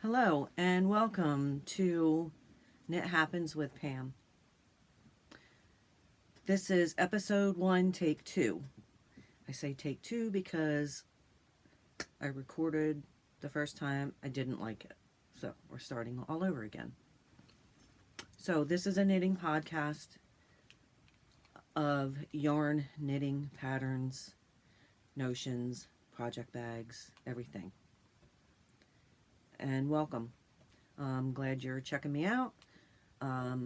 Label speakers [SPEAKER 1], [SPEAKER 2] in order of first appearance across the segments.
[SPEAKER 1] Hello and welcome to Knit Happens with Pam. This is episode 1, take 2. I say take 2 because I recorded the first time, I didn't like it. So we're starting all over again. So this is a knitting podcast of yarn, knitting, patterns, notions, project bags, everything. And welcome. I'm glad you're checking me out.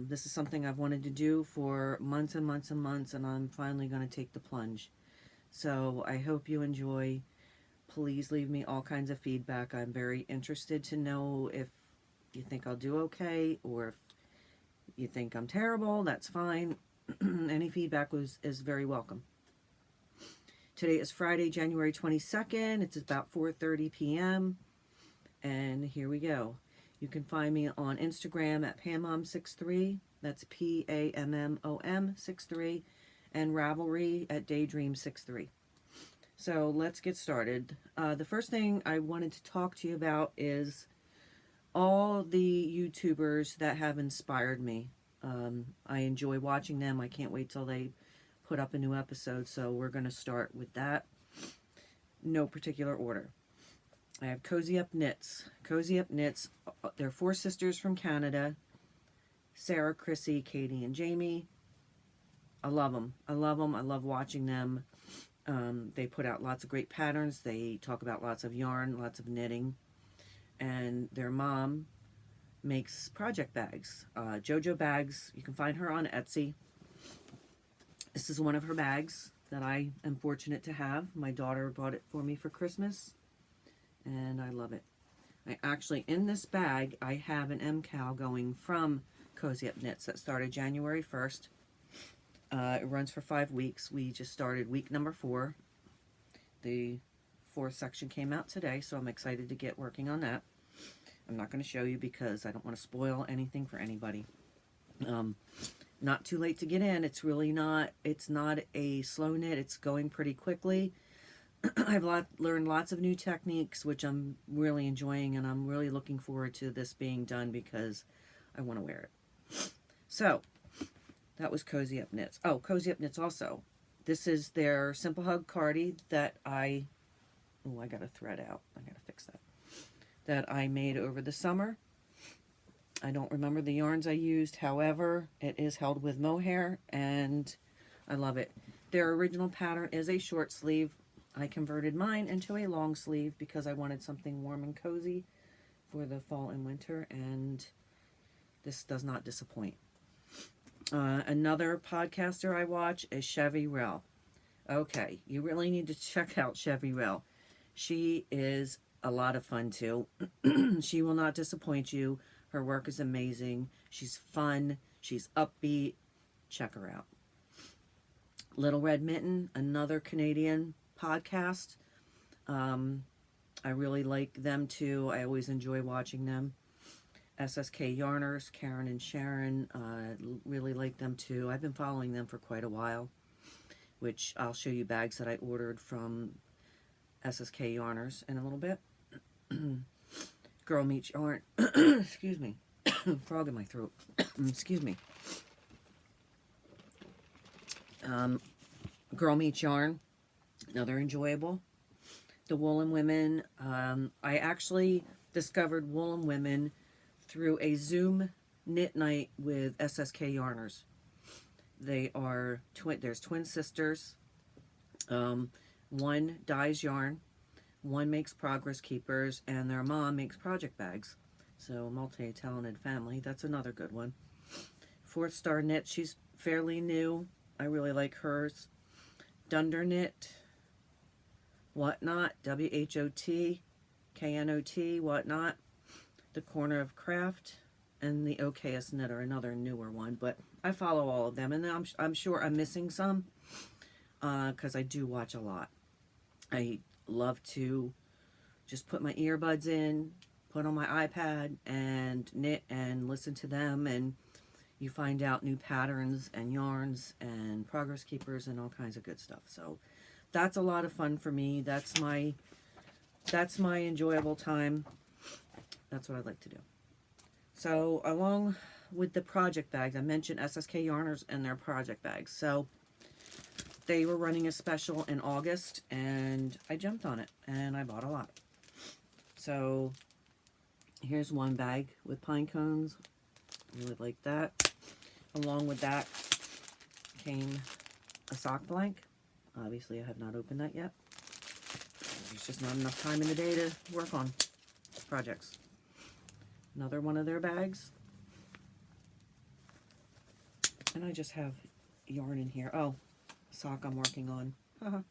[SPEAKER 1] This is something I've wanted to do for months and months and months, and I'm finally going to take the plunge. So I hope you enjoy. Please leave me all kinds of feedback. I'm very interested to know if you think I'll do okay, or if you think I'm terrible. That's fine. Any feedback is very welcome. Today is Friday, January 22nd. It's about 4:30 p.m. And here we go. You can find me on Instagram at PamMom63. That's PAMMOM63. And Ravelry at Daydream63. So let's get started. The first thing I wanted to talk to you about is all the YouTubers that have inspired me. I enjoy watching them. I can't wait till they put up a new episode. So we're going to start with that. No particular order. I have Cozy Up Knits. Cozy Up Knits, they're 4 sisters from Canada. Sarah, Chrissy, Katie, and Jamie. I love them. I love them. I love watching them. They put out lots of great patterns. They talk about lots of yarn, lots of knitting. And their mom makes project bags. JoJo Bags. You can find her on Etsy. This is one of her bags that I am fortunate to have. My daughter bought it for me for Christmas. And I love it. I actually, in this bag, I have an MCAL going from Cozy Up Knits that started January 1st. It runs for 5 weeks. We just started week number 4. The 4th section came out today, so I'm excited to get working on that. I'm not going to show you because I don't want to spoil anything for anybody. Not too late to get in. It's really not. It's not a slow knit. It's going pretty quickly. I've learned lots of new techniques, which I'm really enjoying, and I'm really looking forward to this being done because I want to wear it. So, that was Cozy Up Knits. Oh, Cozy Up Knits also. This is their Simple Hug Cardi that I got a thread out. I got to fix that. That I made over the summer. I don't remember the yarns I used. However, it is held with mohair, and I love it. Their original pattern is a short sleeve. I converted mine into a long sleeve because I wanted something warm and cozy for the fall and winter, and this does not disappoint. Another podcaster I watch is Chevy Rell. Okay, you really need to check out Chevy Rell. She is a lot of fun too. She will not disappoint you. Her work is amazing. She's fun. She's upbeat. Check her out. Little Red Mitten, another Canadian podcast. I really like them too. I always enjoy watching them. SSK Yarners, Karen and Sharon, really like them too. I've been following them for quite a while, which I'll show you bags that I ordered from SSK Yarners in a little bit. Girl Meets Yarn. Excuse me. Frog in my throat. Excuse me. Girl Meets Yarn. Another enjoyable. The Woolen Women. I actually discovered Woolen Women through a Zoom knit night with SSK Yarners. They are there's twin sisters. One dyes yarn, one makes progress keepers, and their mom makes project bags. So multi-talented family. That's another good one. 4th Star Knit. She's fairly new. I really like hers. Dunder Knit. Whatnot, WHOT, KNOT, Whatnot, The Corner of Craft, and the OKS Knitter, another newer one. But I follow all of them, and I'm sure I'm missing some because I do watch a lot. I love to just put my earbuds in, put on my iPad, and knit and listen to them, and you find out new patterns and yarns and progress keepers and all kinds of good stuff. So that's a lot of fun for me. That's my enjoyable time. That's what I like to do. So along with the project bags, I mentioned SSK Yarners and their project bags. So they were running a special in August, and I jumped on it, and I bought a lot. So here's one bag with pine cones. Really like that. Along with that came a sock blank. Obviously, I have not opened that yet. There's just not enough time in the day to work on projects. Another one of their bags. And I just have yarn in here. Oh, sock I'm working on. I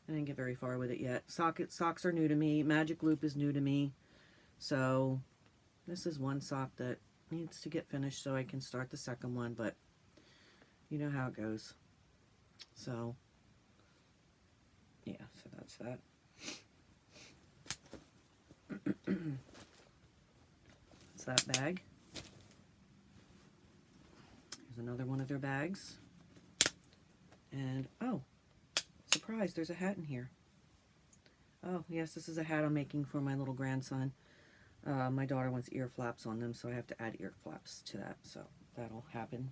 [SPEAKER 1] didn't get very far with it yet. Socks are new to me. Magic Loop is new to me. So this is one sock that needs to get finished so I can start the second one, but you know how it goes. So yeah, so that's that. That's that bag. Here's another one of their bags. And oh, surprise, there's a hat in here. Oh yes, this is a hat I'm making for my little grandson. My daughter wants ear flaps on them, so I have to add ear flaps to that, so that'll happen.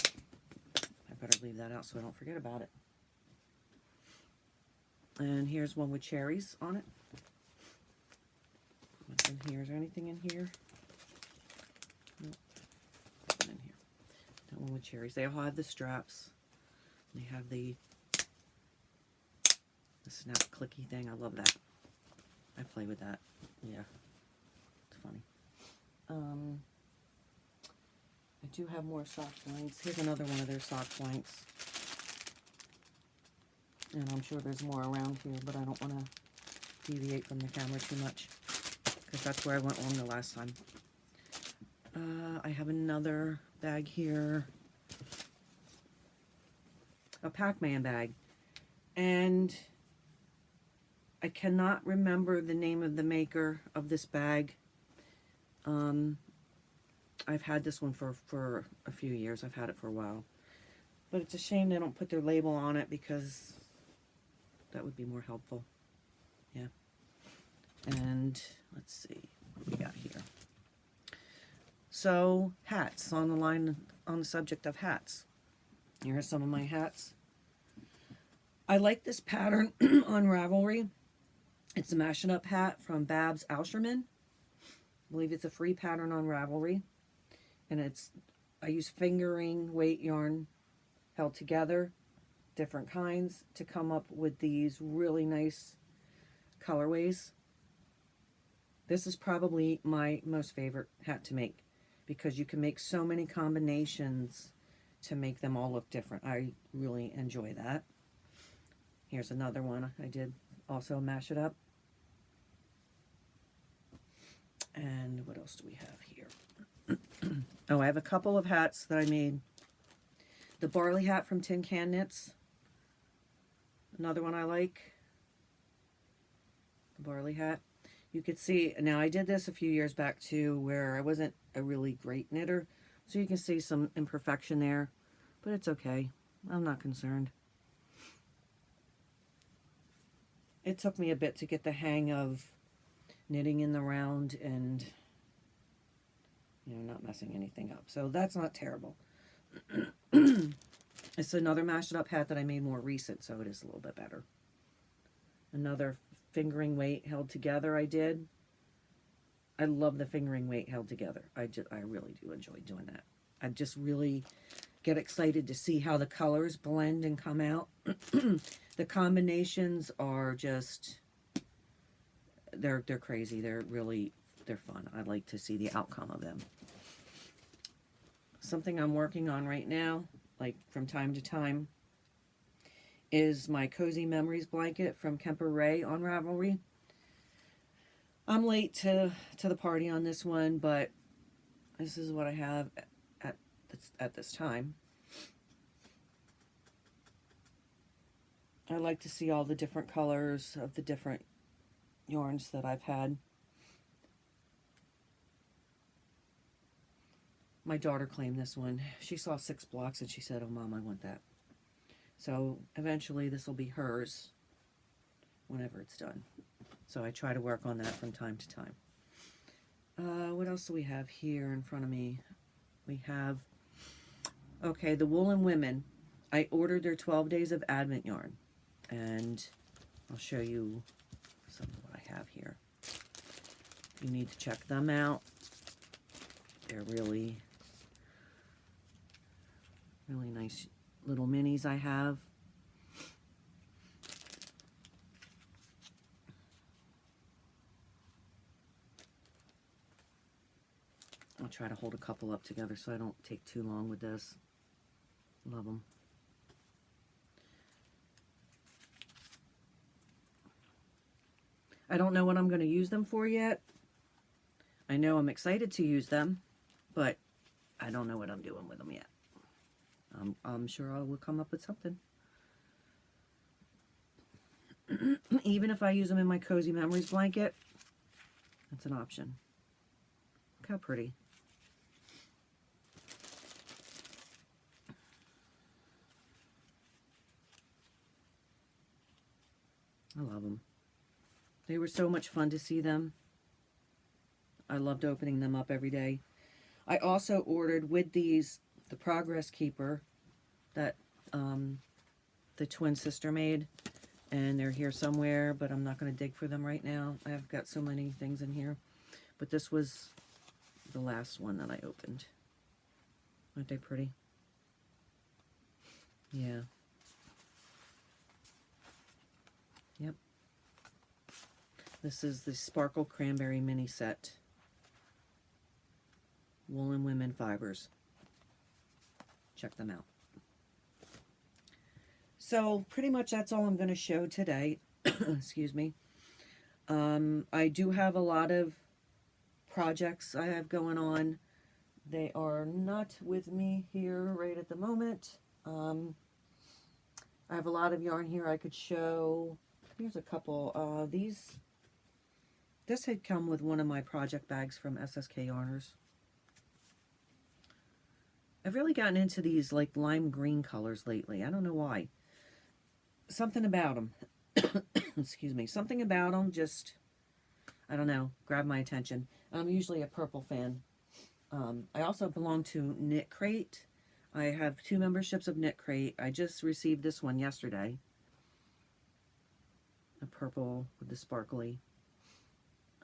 [SPEAKER 1] I better leave that out so I don't forget about it. And here's one with cherries on it. What's in here? Is there anything in here? Nope. Nothing in here. That one with cherries. They all have the straps. They have the snap clicky thing. I love that. I play with that. Yeah. It's funny. I do have more sock blanks. Here's another one of their sock blanks. And I'm sure there's more around here, but I don't want to deviate from the camera too much, because that's where I went wrong the last time. I have another bag here. A Pac-Man bag. And I cannot remember the name of the maker of this bag. I've had this one for a few years. I've had it for a while. But it's a shame they don't put their label on it, because that would be more helpful. Yeah. And let's see what we got here. So, hats, on the subject of hats. Here are some of my hats. I like this pattern on Ravelry. It's a Mash-It Up hat from Babs Auscherman. I believe it's a free pattern on Ravelry. And I use fingering weight yarn held together, different kinds, to come up with these really nice colorways. This is probably my most favorite hat to make, because you can make so many combinations to make them all look different. I really enjoy that. Here's another one I did, also Mash It Up. And what else do we have here? Oh, I have a couple of hats that I made. The Barley hat from Tin Can Knits. Another one I like. The Barley hat. You could see, now I did this a few years back too, where I wasn't a really great knitter. So you can see some imperfection there, but it's okay. I'm not concerned. It took me a bit to get the hang of knitting in the round and, you know, not messing anything up. So that's not terrible. It's another Mash It Up hat that I made more recent, so it is a little bit better. Another fingering weight held together I did. I love the fingering weight held together. I really do enjoy doing that. I just really get excited to see how the colors blend and come out. The combinations are just, they're crazy. They're fun. I like to see the outcome of them. Something I'm working on right now, like from time to time, is my Cozy Memories blanket from Kemper Ray on Ravelry. I'm late to the party on this one, but this is what I have at this time. I like to see all the different colors of the different yarns that I've had. My daughter claimed this one. She saw 6 blocks and she said, "Oh, Mom, I want that." So eventually this will be hers whenever it's done. So I try to work on that from time to time. What else do we have here in front of me? We have, okay, the Woolen Women. I ordered their 12 Days of Advent yarn, and I'll show you some of what I have here. You need to check them out. They're really, really nice little minis I have. I'll try to hold a couple up together so I don't take too long with this. Love them. I don't know what I'm going to use them for yet. I know I'm excited to use them, but I don't know what I'm doing with them yet. I'm sure I will come up with something. Even if I use them in my Cozy Memories blanket, that's an option. Look how pretty. I love them. They were so much fun to see them. I loved opening them up every day. I also ordered with these the Progress Keeper that the twin sister made, and they're here somewhere, but I'm not going to dig for them right now. I've got so many things in here, but this was the last one that I opened. Aren't they pretty? Yeah. Yep. This is the Sparkle Cranberry mini set. Woolen Women fibers. Check them out. So pretty much that's all I'm going to show today. Excuse me. I do have a lot of projects I have going on. They are not with me here right at the moment. I have a lot of yarn here I could show. Here's a couple. This had come with one of my project bags from SSK Yarners. I've really gotten into these like lime green colors lately. I don't know why. Something about them. Excuse me. Something about them just, I don't know, grabbed my attention. I'm usually a purple fan. I also belong to Knit Crate. I have 2 memberships of Knit Crate. I just received this one yesterday. A purple with the sparkly.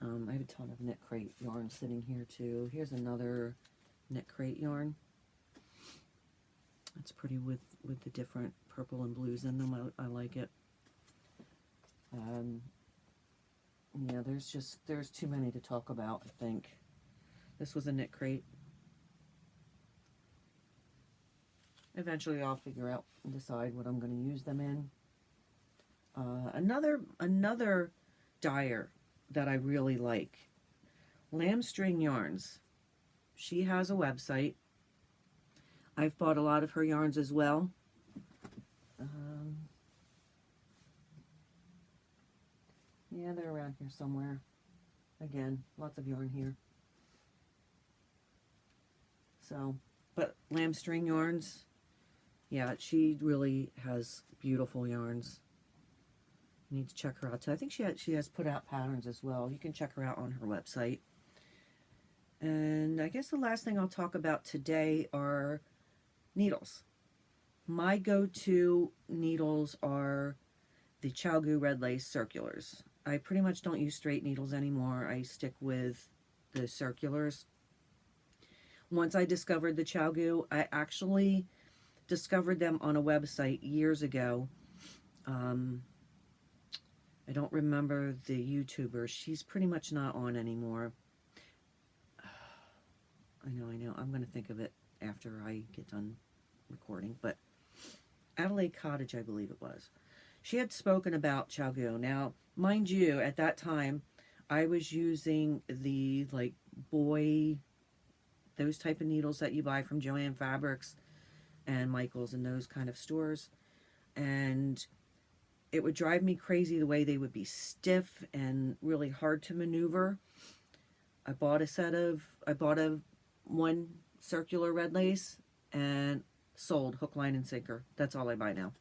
[SPEAKER 1] I have a ton of Knit Crate yarn sitting here too. Here's another Knit Crate yarn. It's pretty with the different purple and blues in them. I like it. Yeah, there's too many to talk about, I think. This was a Knit Crate. Eventually I'll figure out and decide what I'm going to use them in. Another dyer that I really like, Lamb String Yarns. She has a website. I've bought a lot of her yarns as well. Yeah, they're around here somewhere. Again, lots of yarn here. So, but Lamb String Yarns, yeah, she really has beautiful yarns. You need to check her out too. I think she has put out patterns as well. You can check her out on her website. And I guess the last thing I'll talk about today are needles. My go-to needles are the Chalgu Red Lace Circulars. I pretty much don't use straight needles anymore. I stick with the circulars. Once I discovered the Chalgu, I actually discovered them on a website years ago. I don't remember the YouTuber. She's pretty much not on anymore. I know. I'm going to think of it after I get done recording. But Adelaide Cottage, I believe it was. She had spoken about Chalgu. Now, mind you, at that time, I was using the, like, those type of needles that you buy from Joann Fabrics and Michaels and those kind of stores. And it would drive me crazy the way they would be stiff and really hard to maneuver. I bought one circular red lace and sold hook, line, and sinker. That's all I buy now.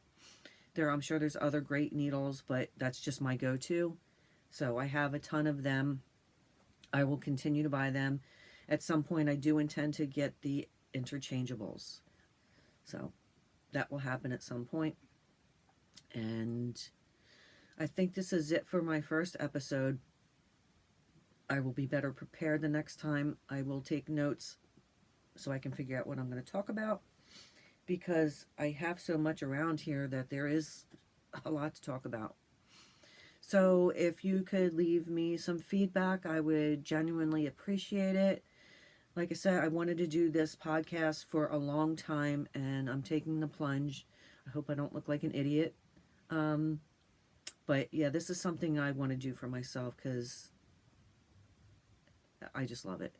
[SPEAKER 1] I'm sure there's other great needles, but that's just my go-to. So I have a ton of them. I will continue to buy them. At some point, I do intend to get the interchangeables. So that will happen at some point. And I think this is it for my first episode. I will be better prepared the next time. I will take notes so I can figure out what I'm going to talk about, because I have so much around here that there is a lot to talk about. So if you could leave me some feedback, I would genuinely appreciate it. Like I said, I wanted to do this podcast for a long time, and I'm taking the plunge. I hope I don't look like an idiot. But yeah, this is something I want to do for myself because I just love it.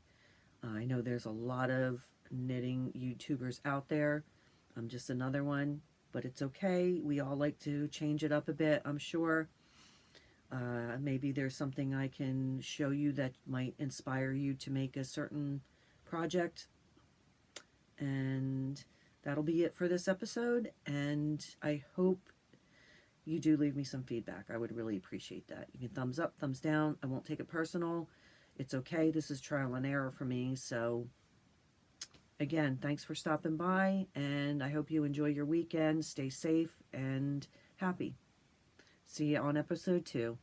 [SPEAKER 1] I know there's a lot of knitting YouTubers out there. I'm just another one, but it's okay. We all like to change it up a bit, I'm sure. Maybe there's something I can show you that might inspire you to make a certain project. And that'll be it for this episode. And I hope you do leave me some feedback. I would really appreciate that. You can thumbs up, thumbs down. I won't take it personal. It's okay. This is trial and error for me. So again, thanks for stopping by, and I hope you enjoy your weekend. Stay safe and happy. See you on episode 2.